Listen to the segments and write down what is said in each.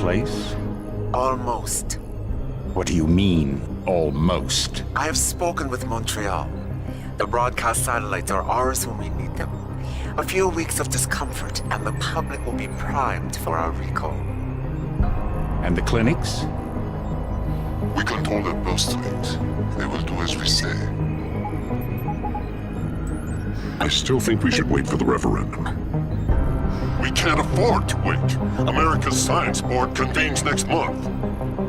place? Almost. What do you mean, almost? I have spoken with Montreal. The broadcast satellites are ours when we need them. A few weeks of discomfort, and the public will be primed for our recall. And the clinics? We control their purse strings. They will do as we say. I still think we should wait for the referendum. We can't afford to wait. America's Science Board convenes next month.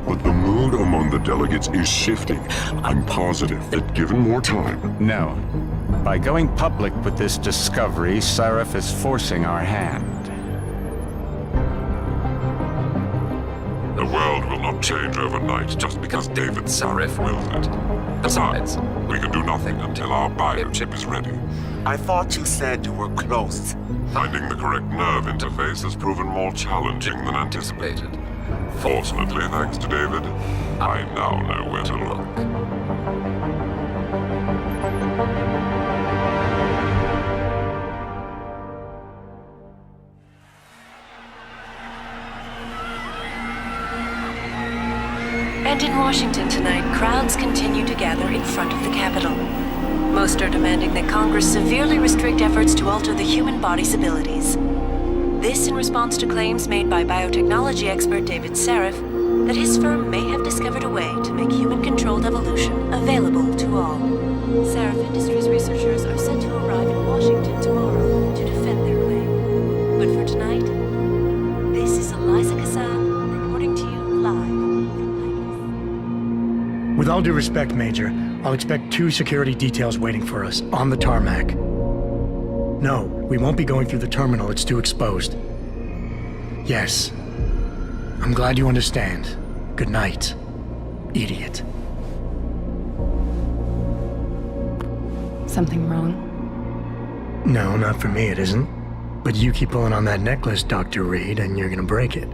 But the mood among the delegates is shifting. I'm positive that given more time... No. By going public with this discovery, Sarif is forcing our hand. The world will not change overnight just because David Sarif wills it. Besides, we can do nothing until our biochip is ready. I thought you said you were close. Finding the correct nerve interface has proven more challenging than anticipated. Fortunately, thanks to David, I now know where to look. And in Washington tonight, crowds continue to gather in front of the Capitol. Most are demanding that Congress severely restrict efforts to alter the human body's abilities. This in response to claims made by biotechnology expert David Sarif that his firm may have discovered a way to make human-controlled evolution available to all. Sarif Industries researchers are set to arrive in Washington tomorrow to defend their claim. But for tonight, this is Eliza Kassan reporting to you live. With all due respect, Major, I'll expect 2 security details waiting for us, on the tarmac. No, we won't be going through the terminal, it's too exposed. Yes. I'm glad you understand. Good night, idiot. Something wrong? No, not for me it isn't. But you keep pulling on that necklace, Dr. Reed, and you're gonna break it.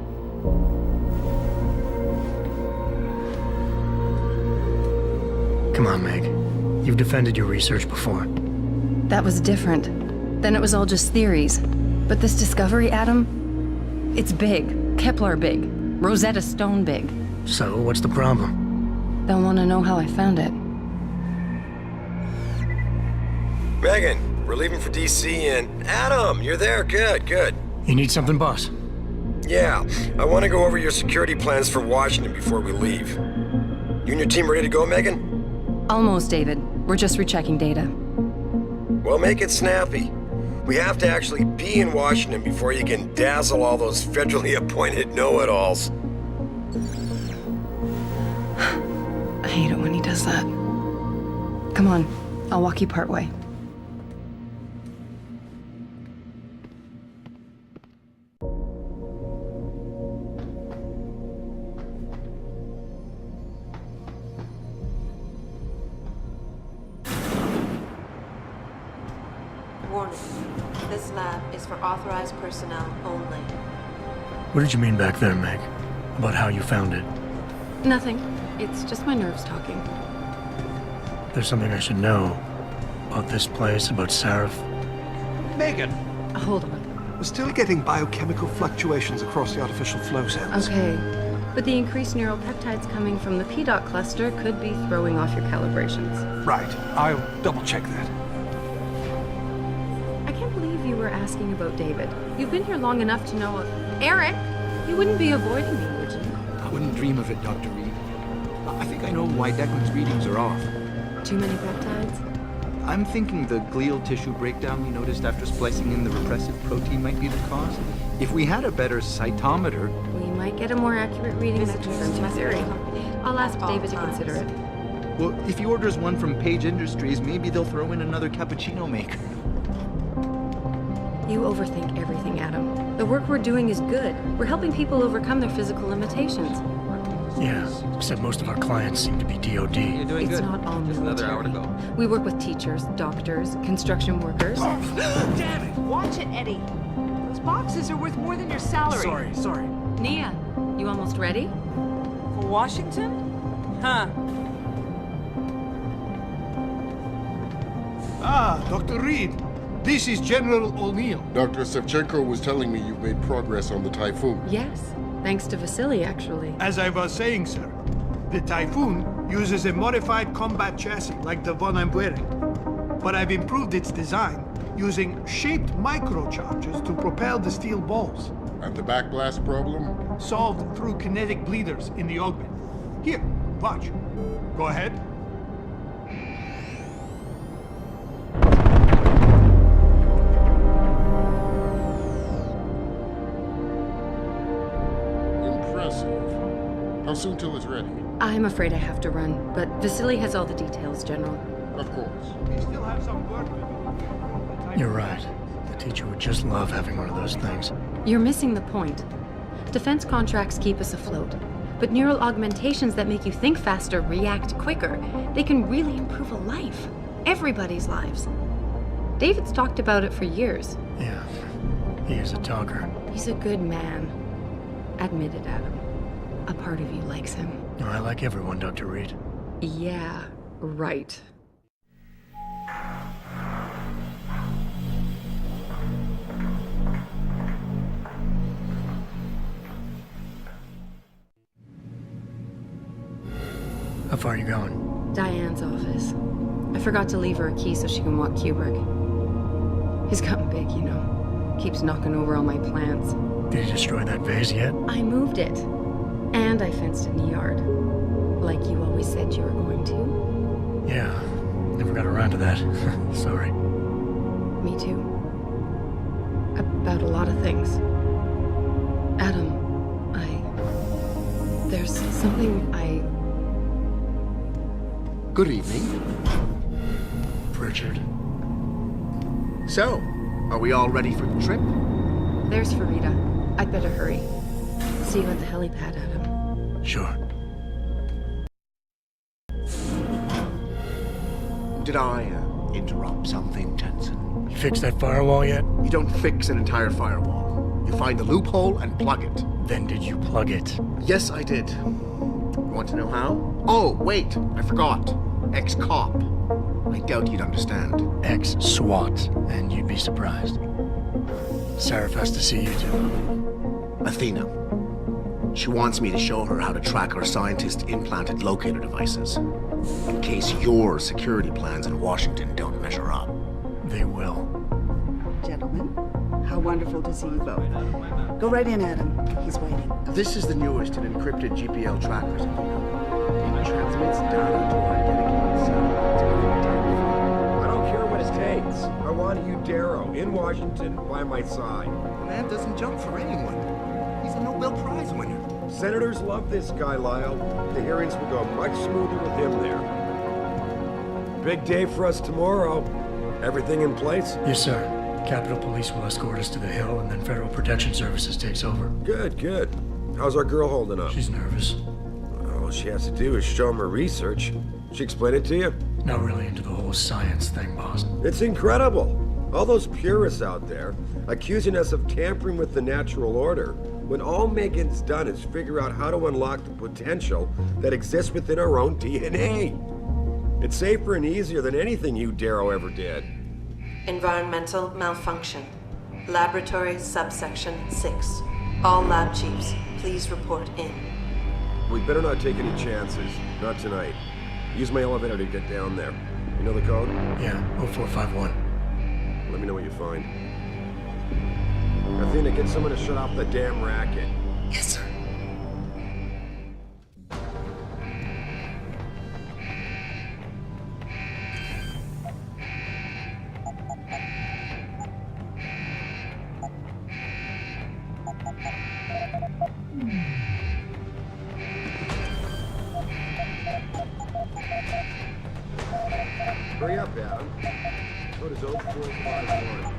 Come on, Meg. You've defended your research before. That was different. Then it was all just theories. But this discovery, Adam, it's big. Kepler big. Rosetta Stone big. So, what's the problem? They'll want to know how I found it. Megan, we're leaving for DC and... Adam, you're there. Good, good. You need something, boss? Yeah, I want to go over your security plans for Washington before we leave. You and your team ready to go, Megan? Almost, David. We're just rechecking data. Well, make it snappy. We have to actually be in Washington before you can dazzle all those federally appointed know-it-alls. I hate it when he does that. Come on, I'll walk you part way. Warning. This lab is for authorized personnel only. What did you mean back there, Meg? About how you found it? Nothing. It's just my nerves talking. There's something I should know. About this place, about Sarif. Megan, Hold on. we're still getting biochemical fluctuations across the artificial flow cells. Okay. But the increased neural peptides coming from the PDOT cluster could be throwing off your calibrations. Right, I'll double-check that. I can't believe you were asking about David. You've been here long enough to know... Eric! You wouldn't be avoiding me, would you? I wouldn't dream of it, Dr. Reed. I think I know why Declan's readings are off. Too many peptides? I'm thinking the glial tissue breakdown we noticed after splicing in the repressive protein might be the cause. If we had a better cytometer... We might get a more accurate reading that confirms your theory. I'll ask David to consider it. Well, if he orders one from Page Industries, maybe they'll throw in another cappuccino maker. You overthink everything, Adam. The work we're doing is good. We're helping people overcome their physical limitations. Yeah, except most of our clients seem to be DOD. You're doing It's good. not all Just another hour to military. go. We work with teachers, doctors, construction workers. Damn it! Watch it, Eddie. Those boxes are worth more than your salary. Sorry. Nia, you almost ready? For Washington? Huh. Ah, Dr. Reed. This is General O'Neill. Dr. Sevchenko was telling me you've made progress on the Typhoon. Yes. Thanks to Vasily, actually. As I was saying, sir, the Typhoon uses a modified combat chassis like the one I'm wearing. But I've improved its design using shaped microcharges to propel the steel balls. And the backblast problem? Solved through kinetic bleeders in the augment. Here, watch. Go ahead. Impressive. How soon till it's ready? I'm afraid I have to run, but Vasily has all the details, General. Of course. We still have some work to do. You're right. The teacher would just love having one of those things. You're missing the point. Defense contracts keep us afloat, but neural augmentations that make you think faster, react quicker, they can really improve a life. Everybody's lives. David's talked about it for years. Yeah, he is a talker. He's a good man. Admit it, Adam. A part of you likes him. I like everyone, Dr. Reed. Yeah, right. How far are you going? Diane's office. I forgot to leave her a key so she can walk Kubrick. He's gotten big, you know. Keeps knocking over all my plants. Did you destroy that vase yet? I moved it. And I fenced it in the yard. Like you always said you were going to. Yeah, never got around to that. Sorry. Me too. About a lot of things. Adam, there's something Good evening. Pritchard. So, are we all ready for the trip? There's Farida. I'd better hurry. See you at the helipad, Adam. Sure. Did I interrupt something, Jensen? You fixed that firewall yet? You don't fix an entire firewall. You find the loophole and plug it. Then did you plug it? Yes, I did. You want to know how? Oh, wait, I forgot. Ex-cop. I doubt you'd understand. Ex-SWAT, and you'd be surprised. Sarif has to see you too. Athena. She wants me to show her how to track our scientist-implanted locator devices. In case your security plans in Washington don't measure up. They will. Gentlemen, how wonderful to see you both. Go right in, Adam. He's waiting. This is the newest in encrypted GPL trackers, Athena. It transmits data to our dedicated satellites. I don't care what it takes. I want you, Darrow, in Washington, by my side. The man doesn't jump for anyone. He's a Nobel Prize winner. Senators love this guy, Lyle. The hearings will go much smoother with him there. Big day for us tomorrow. Everything in place? Yes, sir. Capitol Police will escort us to the Hill, and then Federal Protection Services takes over. Good, good. How's our girl holding up? She's nervous. All she has to do is show him her research. She explain it to you? Not really into the whole science thing, boss. It's incredible. All those purists out there accusing us of tampering with the natural order, when all Megan's done is figure out how to unlock the potential that exists within our own DNA. It's safer and easier than anything you, Darrow, ever did. Environmental malfunction. Laboratory subsection 6. All lab chiefs, please report in. We better not take any chances. Not tonight. Use my elevator to get down there. You know the code? Yeah, 0451. Let me know what you find. Athena, get someone to shut off the damn racket. Yes, sir. Hurry up, Adam. Code is 0451.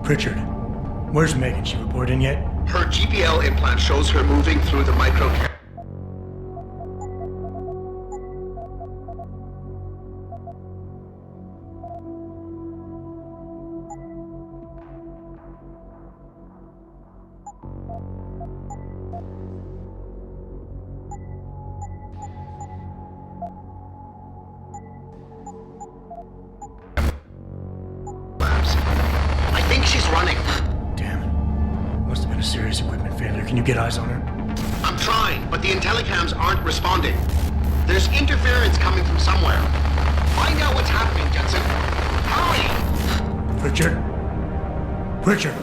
Pritchard, where's Megan? She report in yet? Her GPL implant shows her moving through the micro... internet failure. Can you get eyes on her? I'm trying, but the intellicams aren't responding. There's interference coming from somewhere. Find out what's happening, Jensen. Hurry! Richard? Richard!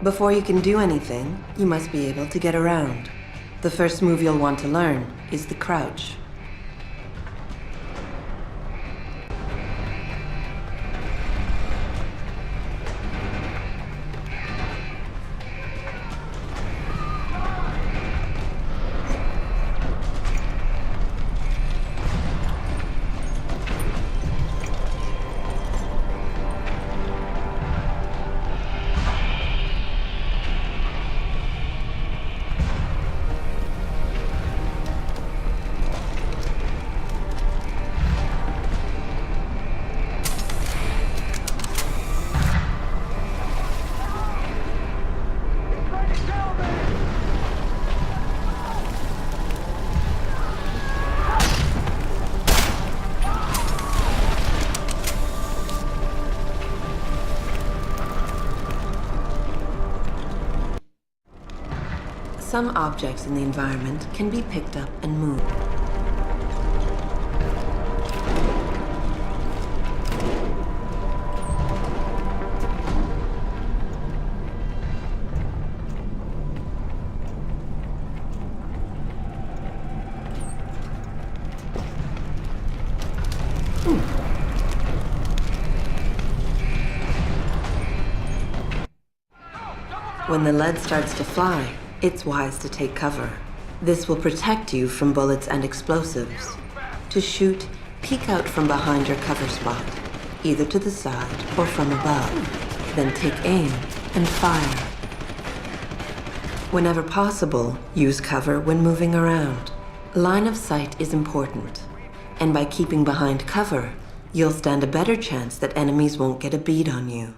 Before you can do anything, you must be able to get around. The first move you'll want to learn is the crouch. Some objects in the environment can be picked up and moved. When the lead starts to fly, it's wise to take cover. This will protect you from bullets and explosives. To shoot, peek out from behind your cover spot, either to the side or from above. Then take aim and fire. Whenever possible, use cover when moving around. Line of sight is important, and by keeping behind cover, you'll stand a better chance that enemies won't get a bead on you.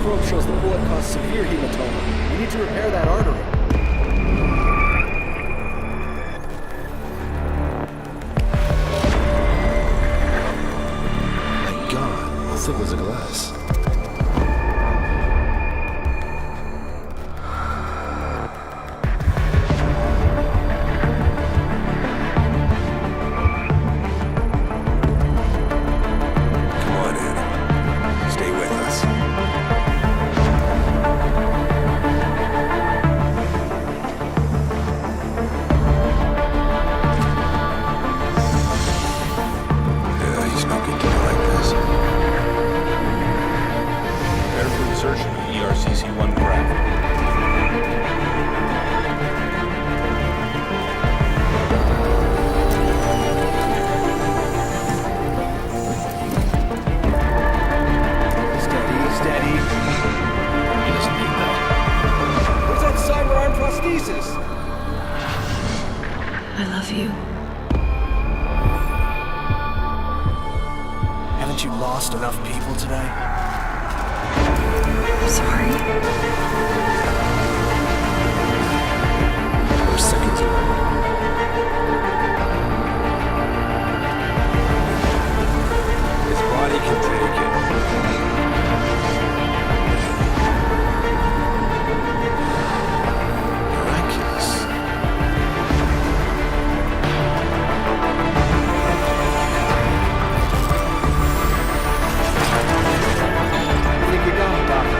probe shows the bullet caused severe hematoma. We need to repair that artery. My God, how thick was the glass? I love you. Haven't you lost enough people today? I'm sorry. Those seconds away. His body can take it. Miraculous. I think we got him, Doctor.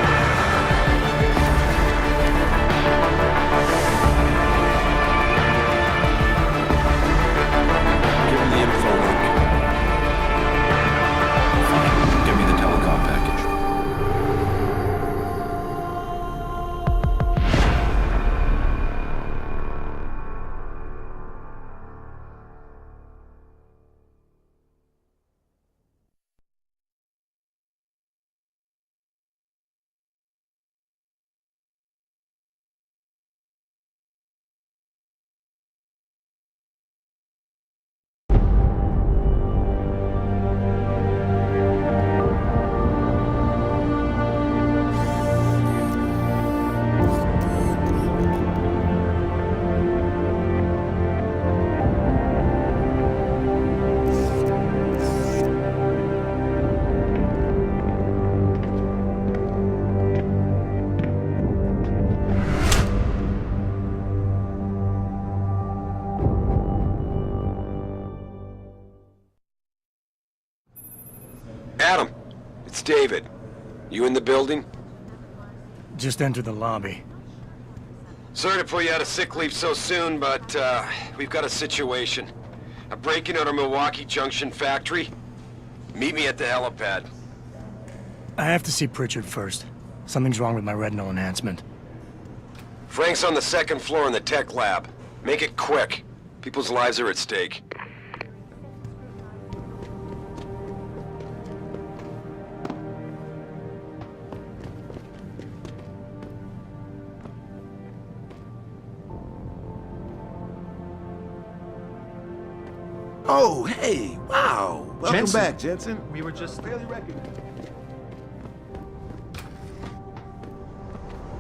Give him the info link. Fine. Give me the telecom package. Adam, it's David. You in the building? Just enter the lobby. Sorry to pull you out of sick leave so soon, but we've got a situation. A break-in at our Milwaukee Junction factory. Meet me at the helipad. I have to see Pritchard first. Something's wrong with my retinal enhancement. Frank's on the second floor in the tech lab. Make it quick. People's lives are at stake. Oh, hey, wow. Welcome Jensen. back, Jensen. We were just Barely recognized.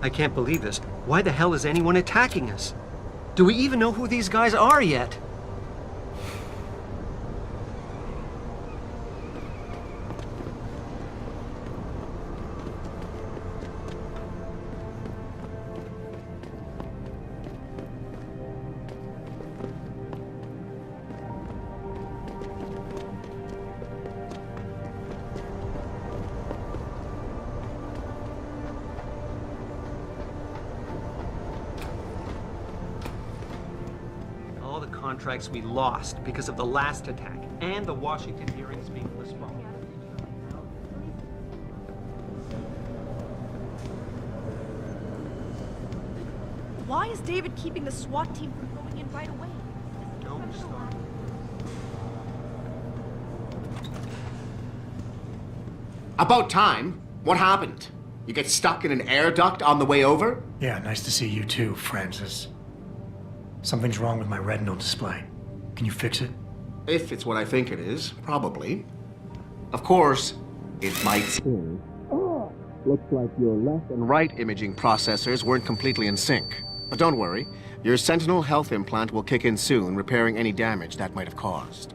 I can't believe this. Why the hell is anyone attacking us? Do we even know who these guys are yet? All the contracts we lost because of the last attack and the Washington hearings being postponed. Why is David keeping the SWAT team from going in right away? Don't stop. About time. What happened? You get stuck in an air duct on the way over? Yeah, nice to see you too, Francis. Something's wrong with my retinal display. Can you fix it? If it's what I think it is, probably. Of course, it might. Looks like your left and right imaging processors weren't completely in sync. But don't worry, your Sentinel health implant will kick in soon, repairing any damage that might have caused.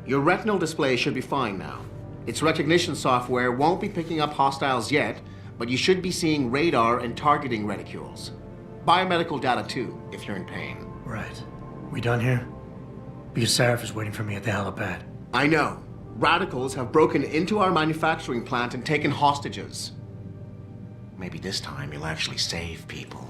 Your retinal display should be fine now. Its recognition software won't be picking up hostiles yet, but you should be seeing radar and targeting reticules. Biomedical data too, if you're in pain. Right. We done here? Because Sarif is waiting for me at the helipad. I know. Radicals have broken into our manufacturing plant and taken hostages. Maybe this time you'll actually save people.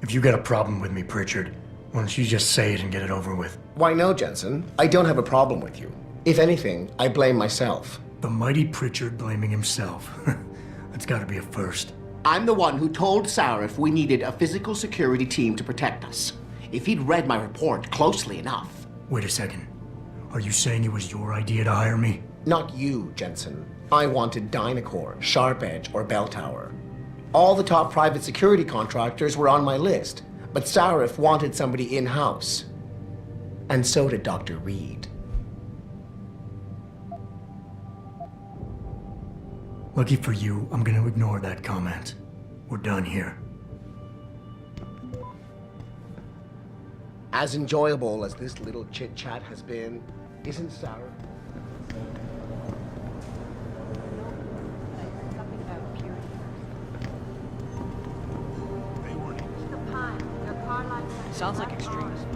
If you got a problem with me, Pritchard, why don't you just say it and get it over with? Why no, Jensen? I don't have a problem with you. If anything, I blame myself. The mighty Pritchard blaming himself. That's gotta be a first. I'm the one who told Sarif we needed a physical security team to protect us. If he'd read my report closely enough... Wait a second. Are you saying it was your idea to hire me? Not you, Jensen. I wanted Dynacore, Sharp Edge, or Bell Tower. All the top private security contractors were on my list, but Sarif wanted somebody in-house. And so did Dr. Reed. Lucky for you, I'm gonna ignore that comment. We're done here. As enjoyable as this little chit-chat has been, isn't Sarif? Sounds like extremism.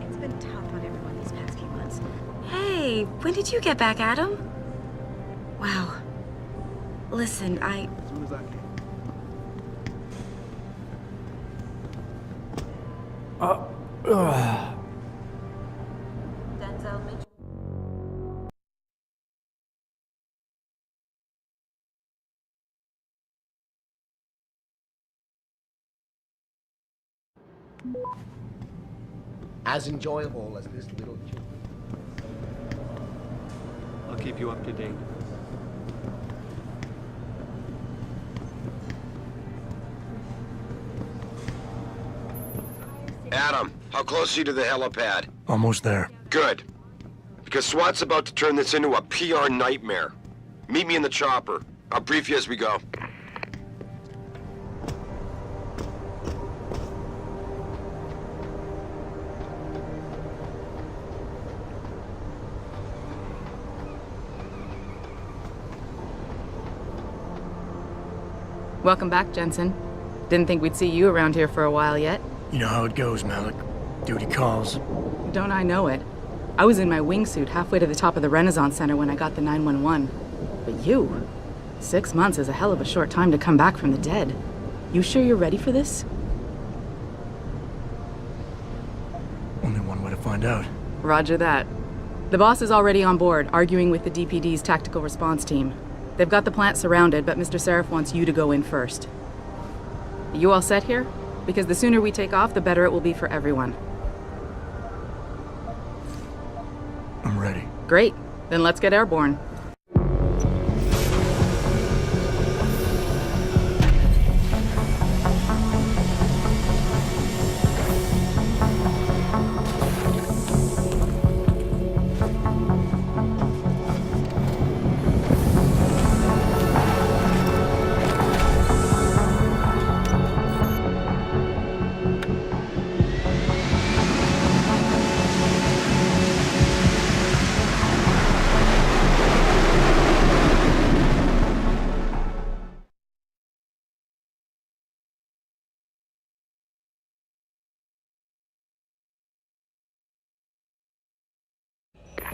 It's been tough on everyone these past few months. Hey, when did you get back, Adam? Wow. Listen, As soon as I can. As enjoyable as this little chit. I'll keep you up to date. Adam, how close are you to the helipad? Almost there. Good. Because SWAT's about to turn this into a PR nightmare. Meet me in the chopper. I'll brief you as we go. Welcome back, Jensen. Didn't think we'd see you around here for a while yet. You know how it goes, Malik. Duty calls. Don't I know it? I was in my wingsuit halfway to the top of the Renaissance Center when I got the 911. But you? 6 months is a hell of a short time to come back from the dead. You sure you're ready for this? Only one way to find out. Roger that. The boss is already on board, arguing with the DPD's tactical response team. They've got the plant surrounded, but Mr. Sarif wants you to go in first. You all set here? Because the sooner we take off, the better it will be for everyone. I'm ready. Great. Then let's get airborne.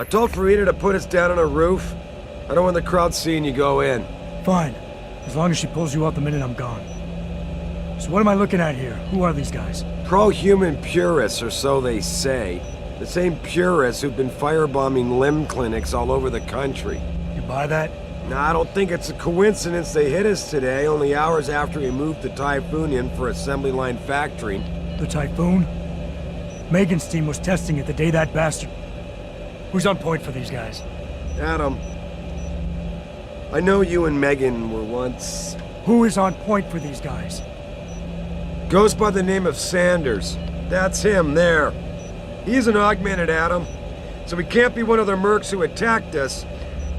I told Farida to put us down on a roof. I don't want the crowd seeing you go in. Fine. As long as she pulls you out the minute I'm gone. So what am I looking at here? Who are these guys? Pro-human purists, or so they say. The same purists who've been firebombing limb clinics all over the country. You buy that? Nah, I don't think it's a coincidence they hit us today, only hours after we moved the Typhoon in for assembly line factory. The Typhoon? Megan's team was testing it the day that bastard... Who's on point for these guys? Adam. I know you and Megan were once... Who is on point for these guys? Goes by the name of Sanders. That's him, there. He's an augmented Adam, so he can't be one of the mercs who attacked us,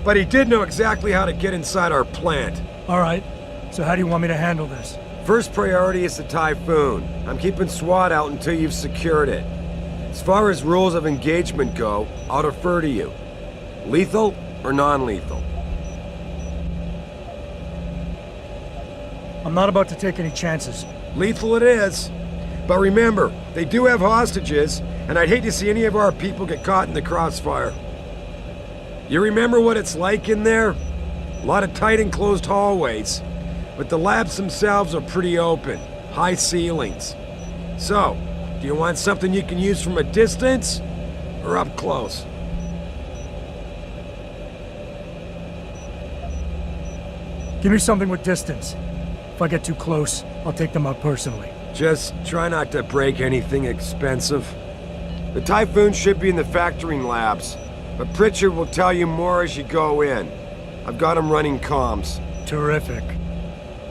but he did know exactly how to get inside our plant. All right. So how do you want me to handle this? First priority is the Typhoon. I'm keeping SWAT out until you've secured it. As far as rules of engagement go, I'll defer to you. Lethal or non-lethal? I'm not about to take any chances. Lethal it is. But remember, they do have hostages, and I'd hate to see any of our people get caught in the crossfire. You remember what it's like in there? A lot of tight enclosed hallways. But the labs themselves are pretty open. High ceilings. So, do you want something you can use from a distance? Or up close? Give me something with distance. If I get too close, I'll take them out personally. Just try not to break anything expensive. The Typhoon should be in the factoring labs, but Pritchard will tell you more as you go in. I've got him running comms. Terrific.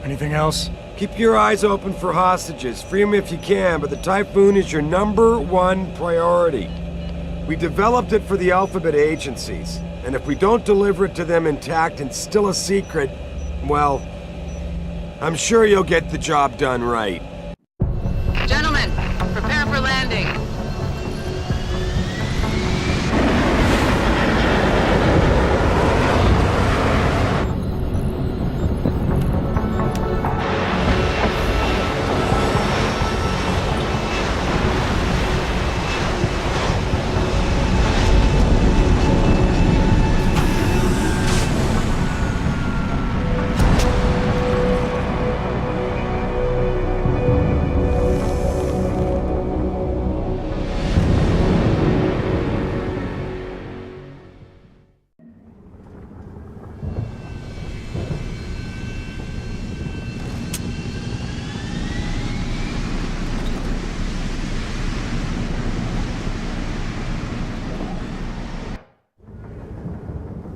Anything else? Keep your eyes open for hostages. Free them if you can, but the Typhoon is your #1 priority. We developed it for the Alphabet agencies, and if we don't deliver it to them intact and still a secret, well, I'm sure you'll get the job done right. Gentlemen, prepare for landing.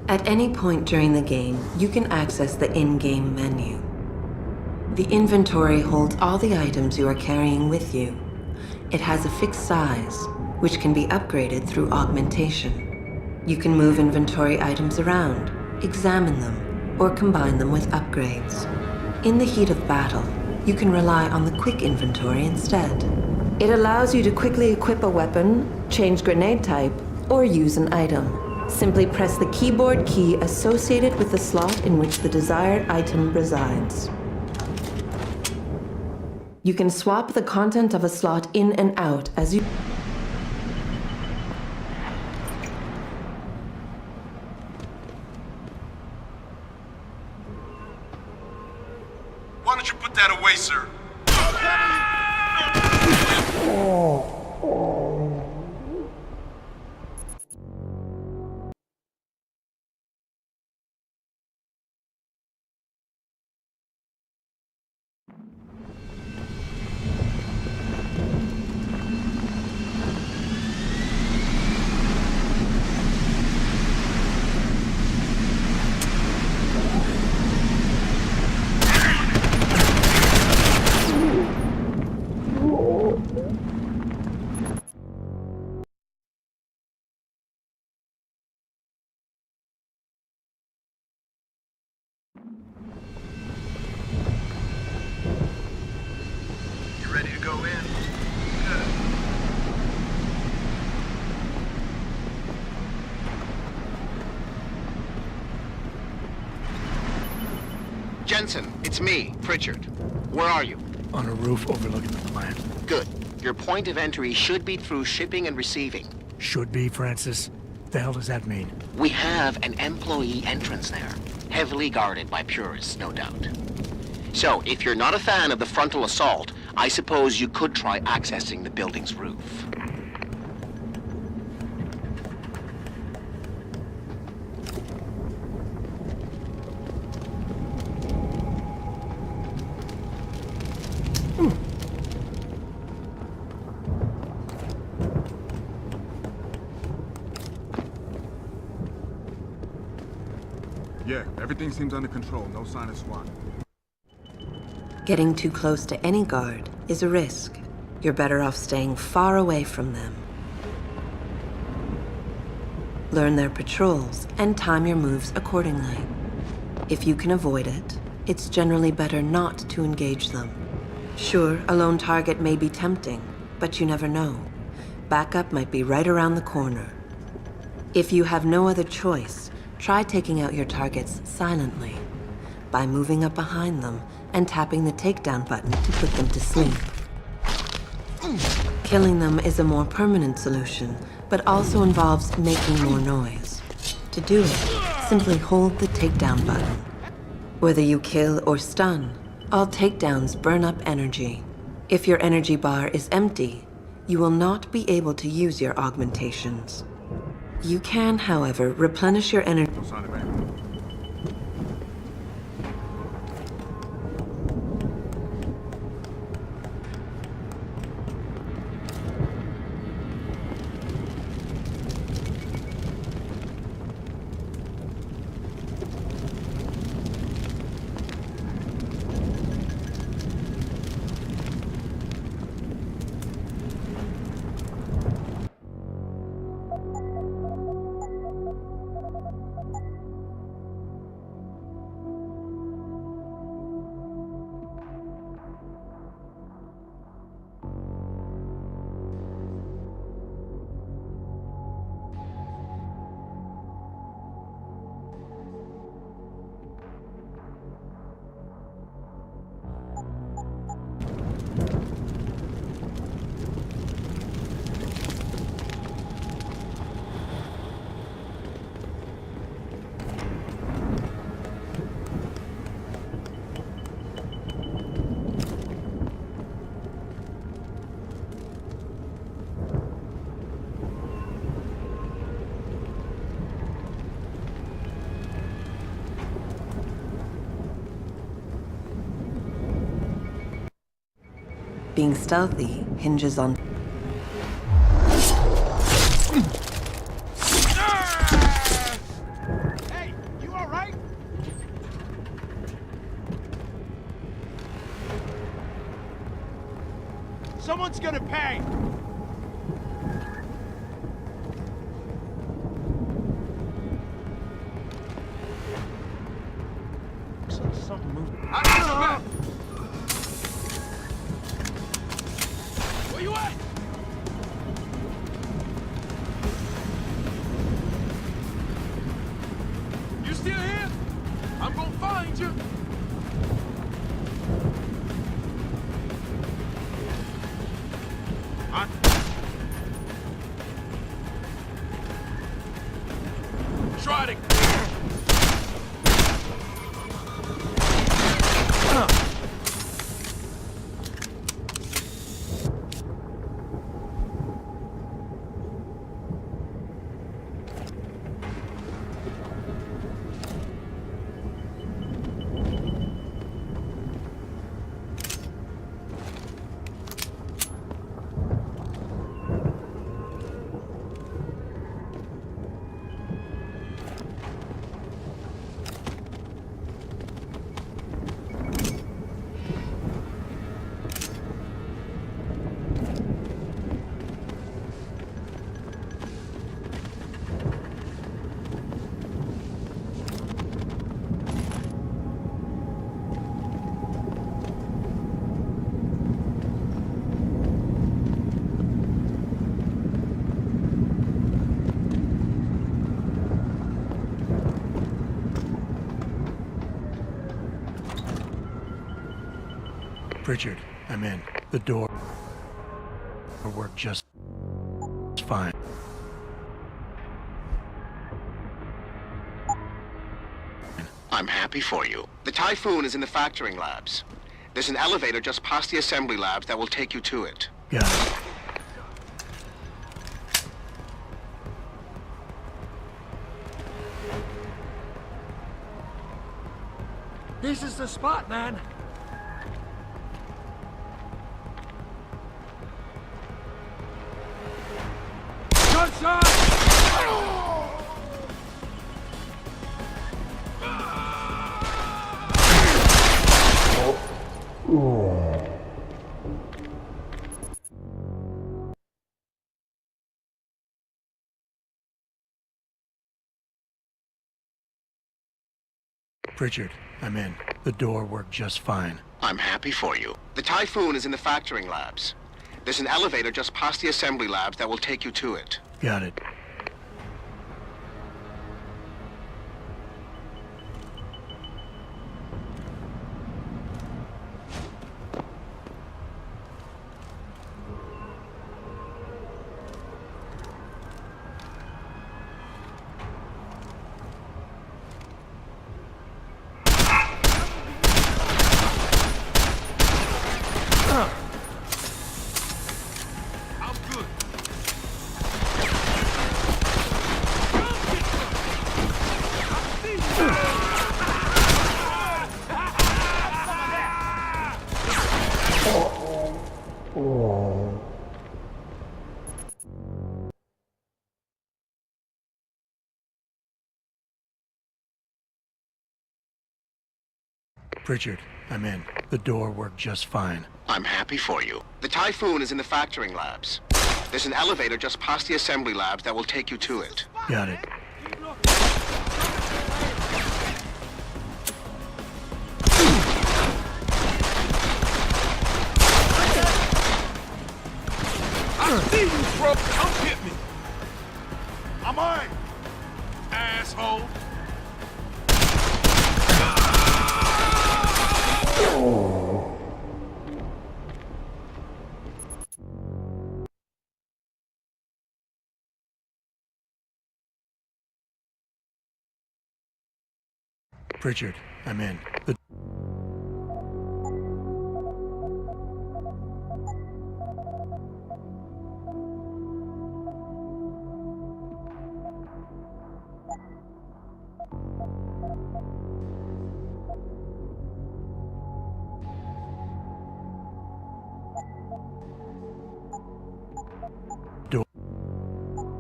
At any point during the game, you can access the in-game menu. The inventory holds all the items you are carrying with you. It has a fixed size, which can be upgraded through augmentation. You can move inventory items around, examine them, or combine them with upgrades. In the heat of battle, you can rely on the quick inventory instead. It allows you to quickly equip a weapon, change grenade type, or use an item. Simply press the keyboard key associated with the slot in which the desired item resides. You can swap the content of a slot in and out as you... Why don't you put that away, sir? Ready to go in? Good. Jensen, it's me, Pritchard. Where are you? On a roof overlooking the plant. Good. Your point of entry should be through shipping and receiving. Should be, Francis. What the hell does that mean? We have an employee entrance there. Heavily guarded by purists, no doubt. So, if you're not a fan of the frontal assault, I suppose you could try accessing the building's roof. Yeah, everything seems under control. No sign of SWAT. Getting too close to any guard is a risk. You're better off staying far away from them. Learn their patrols and time your moves accordingly. If you can avoid it, it's generally better not to engage them. Sure, a lone target may be tempting, but you never know. Backup might be right around the corner. If you have no other choice, try taking out your targets silently by moving up behind them and tapping the takedown button to put them to sleep. Killing them is a more permanent solution, but also involves making more noise. To do it, simply hold the takedown button. Whether you kill or stun, all takedowns burn up energy. If your energy bar is empty, you will not be able to use your augmentations. You can, however, replenish your energy. Being stealthy hinges on... Hey, you all right? Someone's gonna pay. Something moving. Where you at? You still here? I'm gonna find you. Try to... Richard, I'm in. The door worked just fine. I'm happy for you. The Typhoon is in the factoring labs. There's an elevator just past the assembly labs that will take you to it. Got it. This is the spot, man. Gunshot! Pritchard, I'm in. The door worked just fine. I'm happy for you. The Typhoon is in the factoring labs. There's an elevator just past the assembly labs that will take you to it. Got it. Pritchard, I'm in. The door worked just fine. I'm happy for you. The Typhoon is in the factoring labs. There's an elevator just past the assembly labs that will take you to it. Got it. I see you, bro. Come get me. I'm on. Asshole. Pritchard, I'm in. The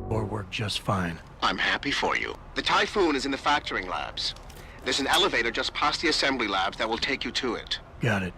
door worked just fine. I'm happy for you. The Typhoon is in the factoring labs. There's an elevator just past the assembly labs that will take you to it. Got it.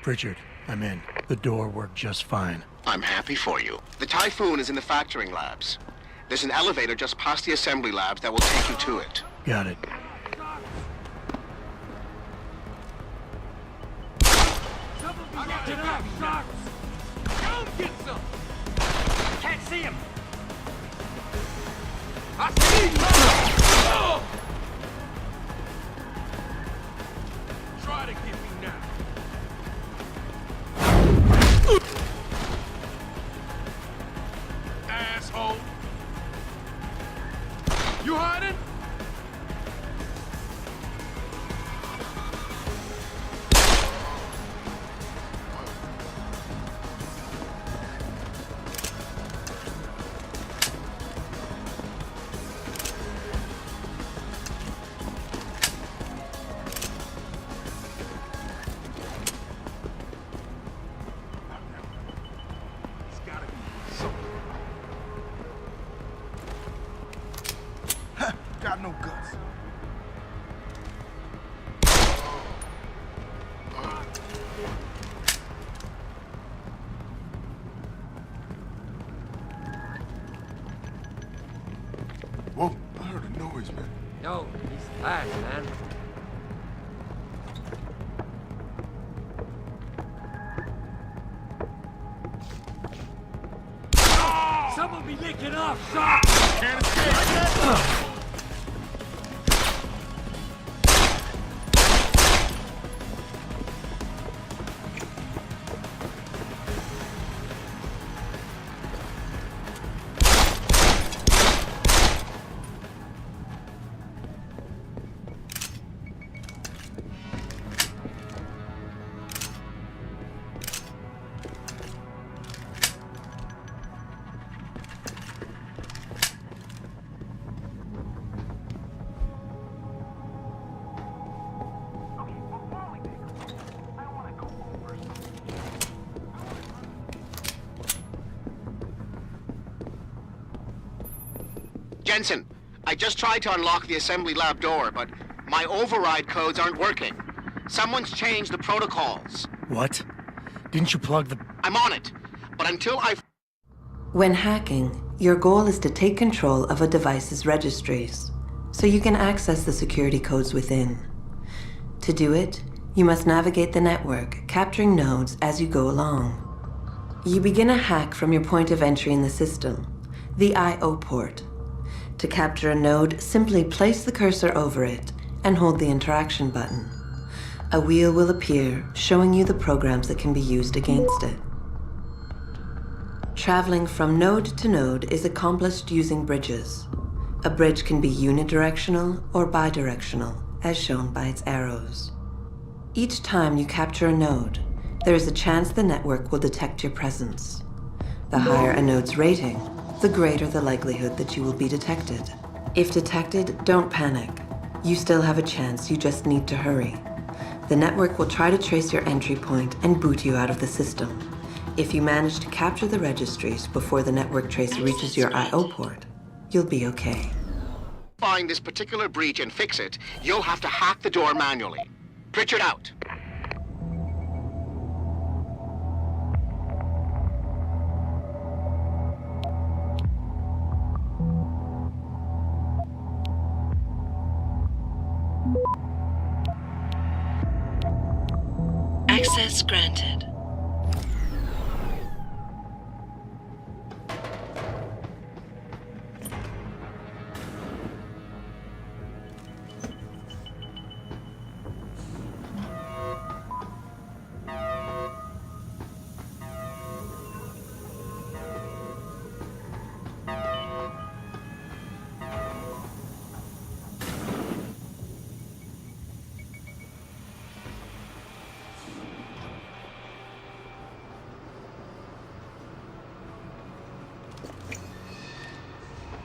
Pritchard, I'm in. The door worked just fine. I'm happy for you. The Typhoon is in the factoring labs. There's an elevator just past the assembly labs that will take you to it. Got it. I got enough shots. Come get some. Can't see him. I see him. Oh! Try to get me now. Asshole. You hiding? Got no guts. Whoa, I heard a noise, man. Yo, he's fast, man. Someone be licking off, shot! Can't escape! Jensen, I just tried to unlock the assembly lab door, but my override codes aren't working. Someone's changed the protocols. What? Didn't you plug the... I'm on it, but until I... When hacking, your goal is to take control of a device's registries, so you can access the security codes within. To do it, you must navigate the network, capturing nodes as you go along. You begin a hack from your point of entry in the system, the I/O port. To capture a node, simply place the cursor over it and hold the interaction button. A wheel will appear, showing you the programs that can be used against it. Traveling from node to node is accomplished using bridges. A bridge can be unidirectional or bidirectional, as shown by its arrows. Each time you capture a node, there is a chance the network will detect your presence. The higher a node's rating, the greater the likelihood that you will be detected. If detected, don't panic. You still have a chance, you just need to hurry. The network will try to trace your entry point and boot you out of the system. If you manage to capture the registries before the network trace reaches your I/O port, you'll be okay. Find this particular breach and fix it, you'll have to hack the door manually. Pritchard out. Access granted.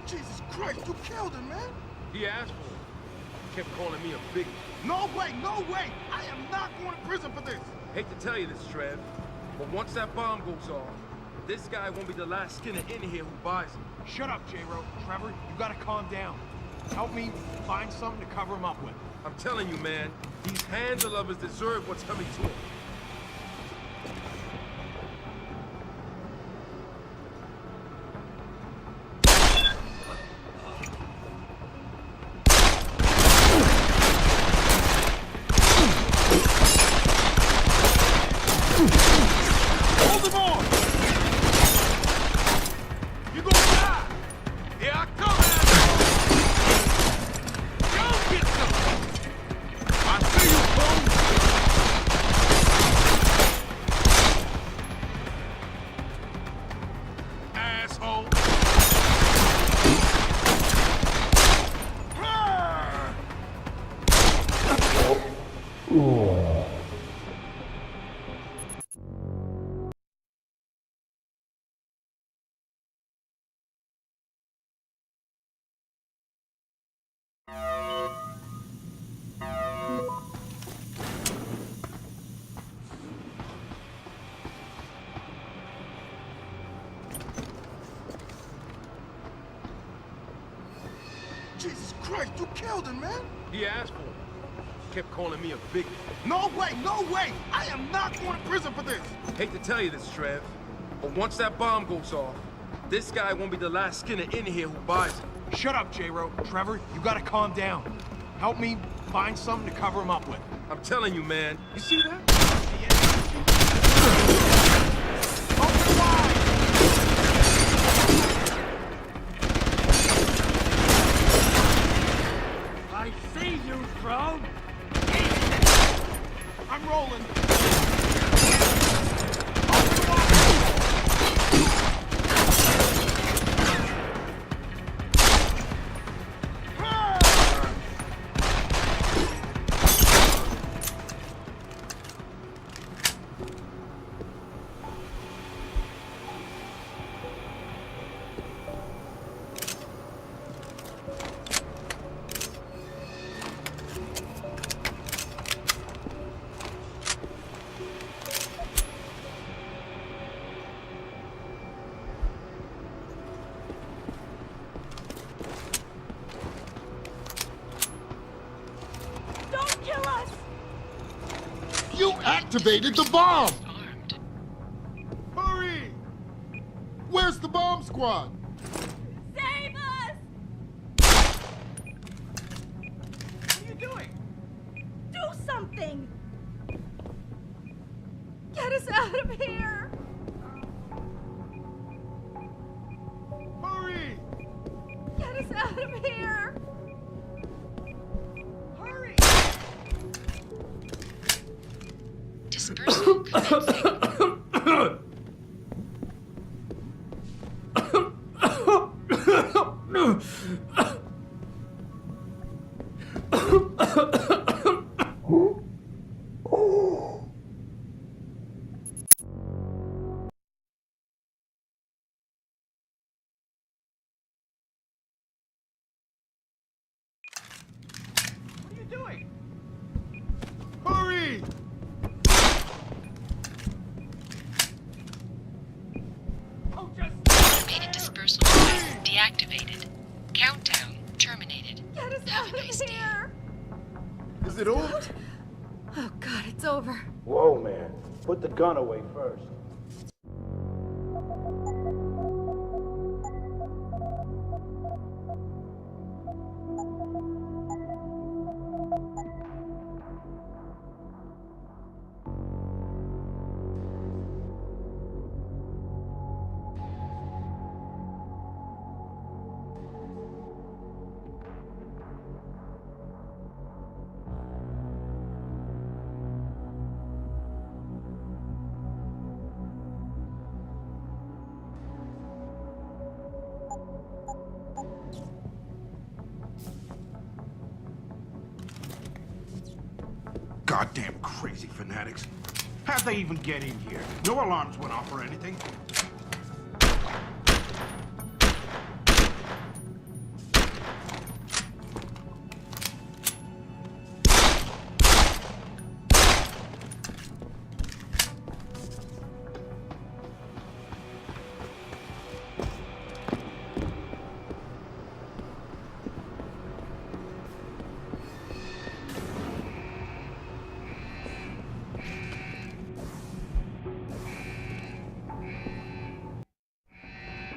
Jesus Christ, you killed him, man! He asked for it. Kept calling me a big... No way, no way! I am not going to prison for this! Hate to tell you this, Trev, but once that bomb goes off, this guy won't be the last Skinner in here who buys it. Shut up, J-Ro. Trevor, you gotta calm down. Help me find something to cover him up with. I'm telling you, man, these handle lovers deserve what's coming to them. Hold him on! You're gonna die! Here I come, asshole! Go get some! I see you, fool! Asshole! Jesus Christ, you killed him, man! He asked for it. Kept calling me a big... No way, no way! I am not going to prison for this! Hate to tell you this, Trev, but once that bomb goes off, this guy won't be the last Skinner in here who buys it. Shut up, J-Ro. Trevor, you gotta calm down. Help me find something to cover him up with. I'm telling you, man. You see that? Open wide! I see you, drone! I'm rolling. Open wide! activated the bomb! Hurry! Where's the bomb squad? Save us! What are you doing? Do something! Get us out of here! Hurry! Get us out of here! Hurry! Dispersal commencing. What are you doing? Hurry! Oh, just... Automated dispersal device deactivated. Countdown terminated. Get us out of here! Is it over? Oh God, it's over. Whoa, man. Put the gun away first. Goddamn crazy fanatics. How'd they even get in here? No alarms went off or anything.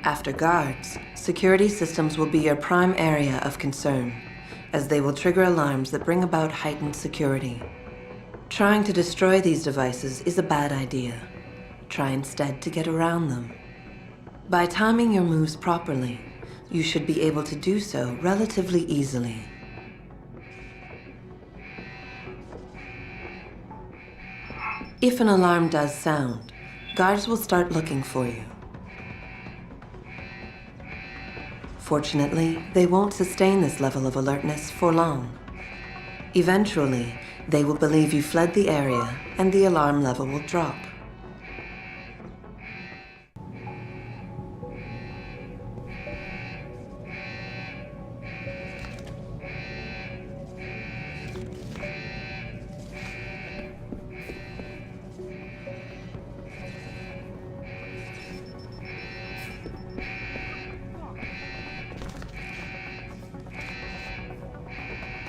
After guards, security systems will be your prime area of concern, as they will trigger alarms that bring about heightened security. Trying to destroy these devices is a bad idea. Try instead to get around them. By timing your moves properly, you should be able to do so relatively easily. If an alarm does sound, guards will start looking for you. Fortunately, they won't sustain this level of alertness for long. Eventually, they will believe you fled the area, and the alarm level will drop.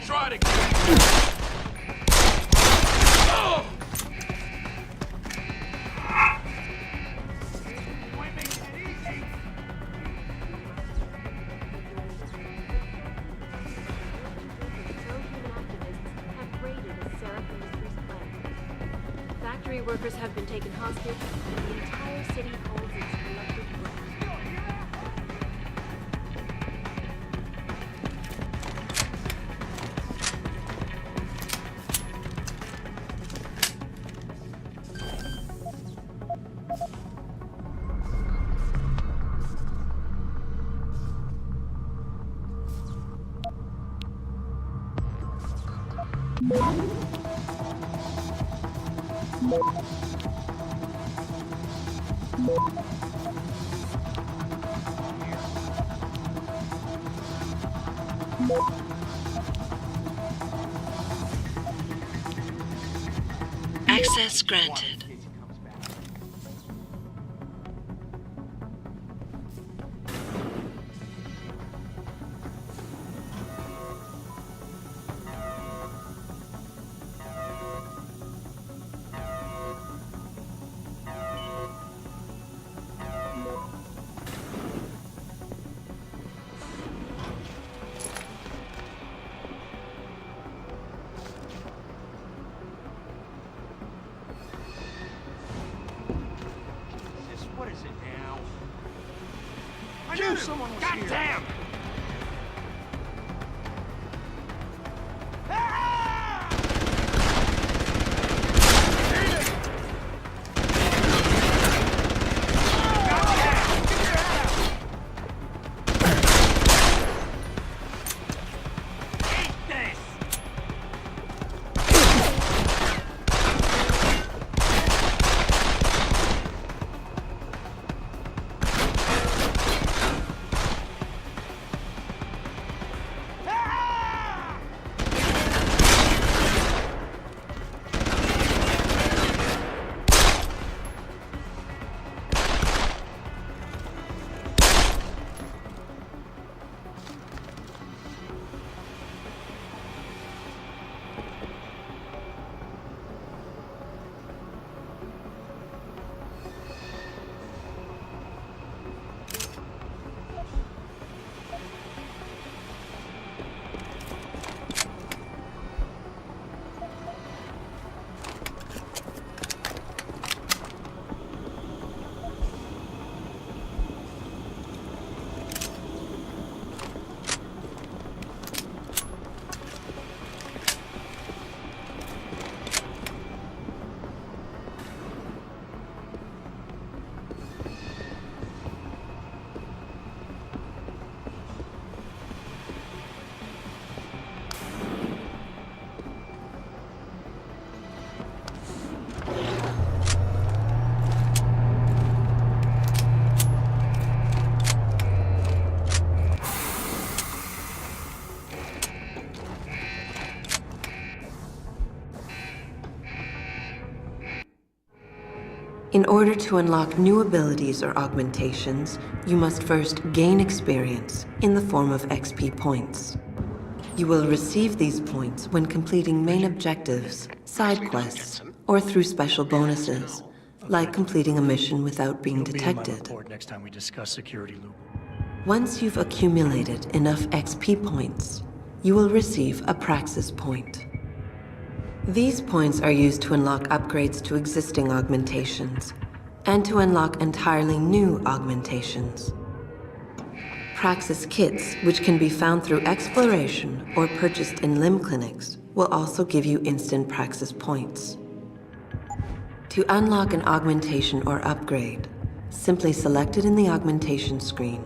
Try to get oh! Factory workers have been taken hostage, and the entire city holds its collective breath. Access granted. someone was here. Goddamn! In order to unlock new abilities or augmentations, you must first gain experience in the form of XP points. You will receive these points when completing main objectives, side quests, or through special bonuses, like completing a mission without being detected. Next time we discuss security loop. Once you've accumulated enough XP points, you will receive a Praxis point. These points are used to unlock upgrades to existing augmentations, and to unlock entirely new augmentations. Praxis kits, which can be found through exploration or purchased in limb clinics, will also give you instant Praxis points. To unlock an augmentation or upgrade, simply select it in the augmentation screen,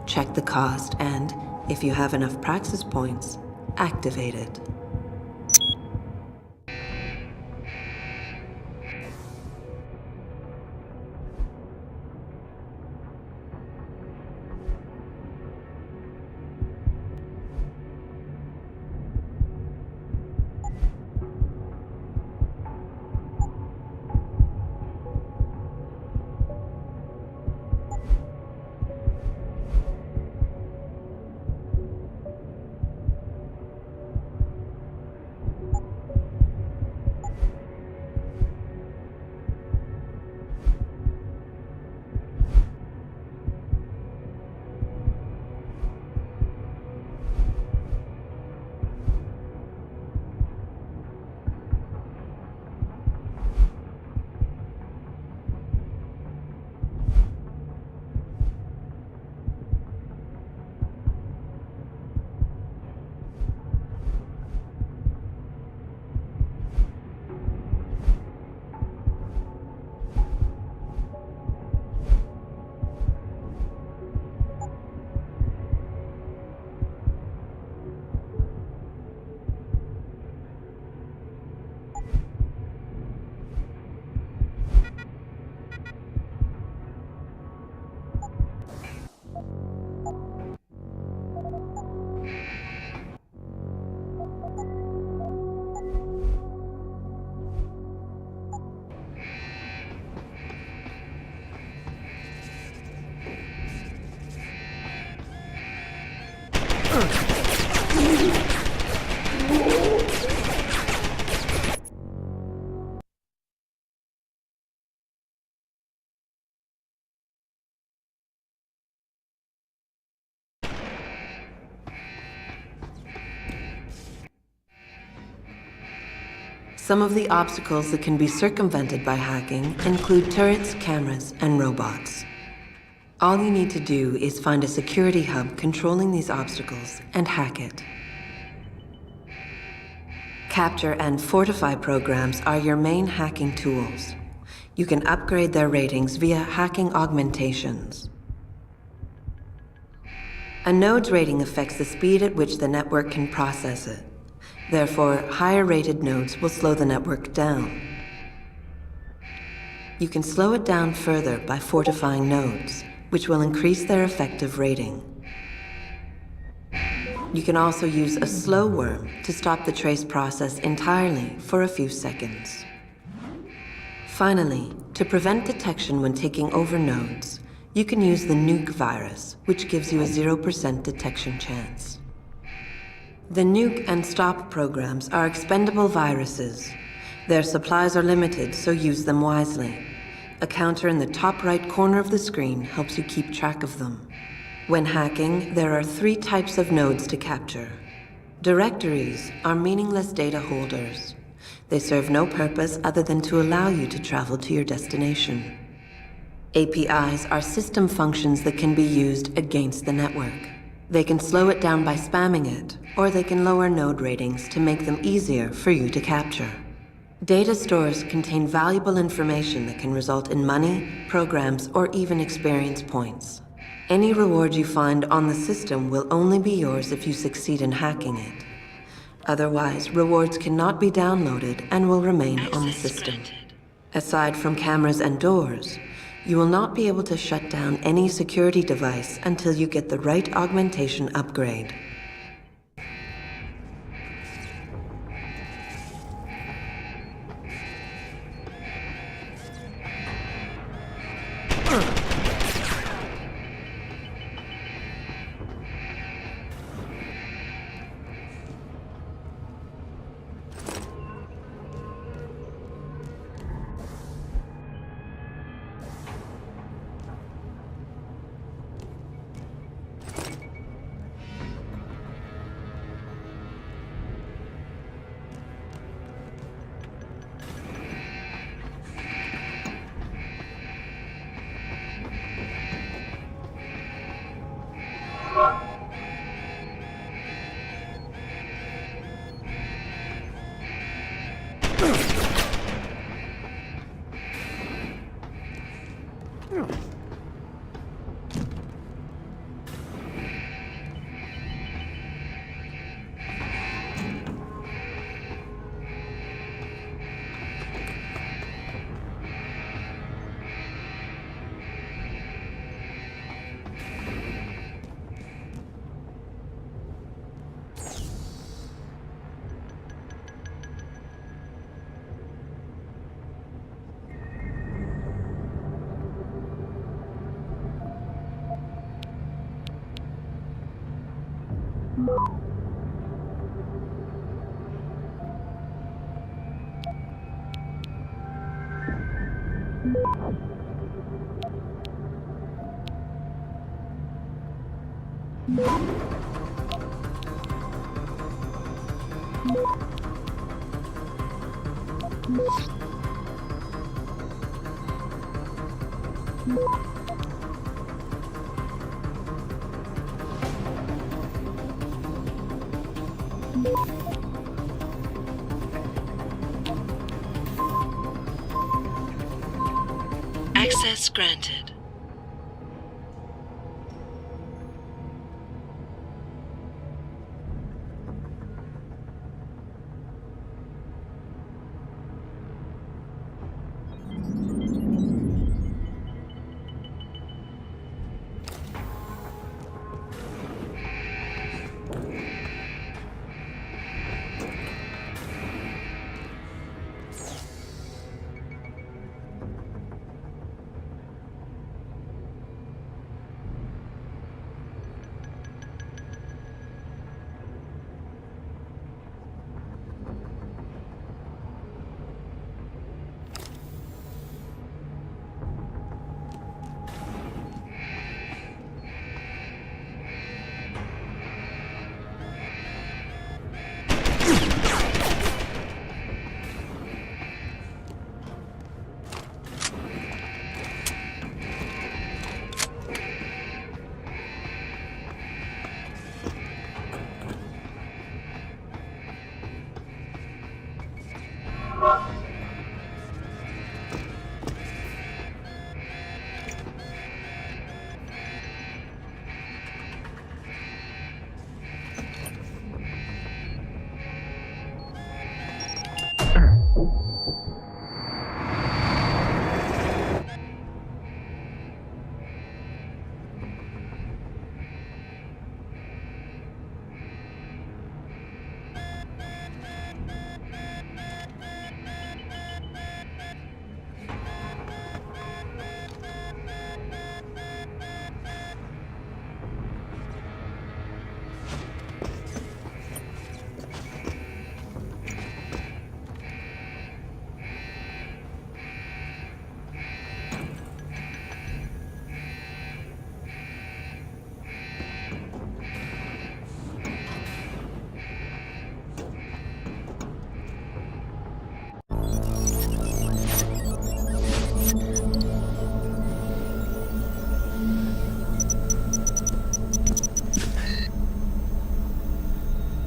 check the cost, and, if you have enough Praxis points, activate it. Some of the obstacles that can be circumvented by hacking include turrets, cameras, and robots. All you need to do is find a security hub controlling these obstacles and hack it. Capture and fortify programs are your main hacking tools. You can upgrade their ratings via hacking augmentations. A node's rating affects the speed at which the network can process it. Therefore, higher-rated nodes will slow the network down. You can slow it down further by fortifying nodes, which will increase their effective rating. You can also use a slow worm to stop the trace process entirely for a few seconds. Finally, to prevent detection when taking over nodes, you can use the nuke virus, which gives you a 0% detection chance. The nuke and stop programs are expendable viruses. Their supplies are limited, so use them wisely. A counter in the top right corner of the screen helps you keep track of them. When hacking, there are 3 types of nodes to capture. Directories are meaningless data holders. They serve no purpose other than to allow you to travel to your destination. APIs are system functions that can be used against the network. They can slow it down by spamming it, or they can lower node ratings to make them easier for you to capture. Data stores contain valuable information that can result in money, programs, or even experience points. Any reward you find on the system will only be yours if you succeed in hacking it. Otherwise, rewards cannot be downloaded and will remain on the system. Aside from cameras and doors, you will not be able to shut down any security device until you get the right augmentation upgrade. Access granted.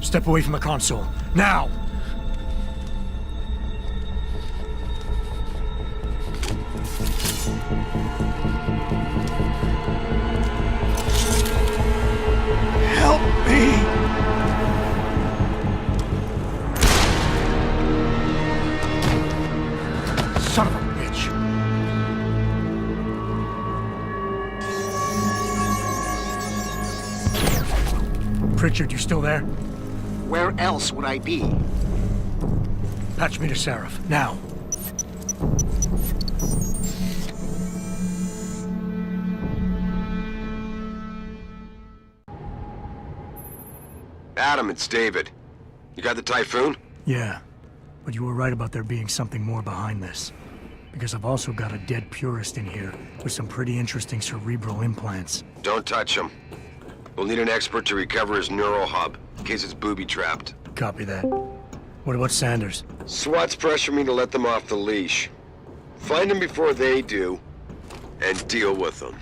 Step away from the console. Now! Help me! Son of a bitch! Pritchard, you still there? Where else would I be? Patch me to Seraph, now. Adam, it's David. You got the Typhoon? Yeah, but you were right about there being something more behind this. Because I've also got a dead purist in here with some pretty interesting cerebral implants. Don't touch him. We'll need an expert to recover his neural hub, in case it's booby-trapped. Copy that. What about Sanders? SWAT's pressure me to let them off the leash. Find them before they do, and deal with them.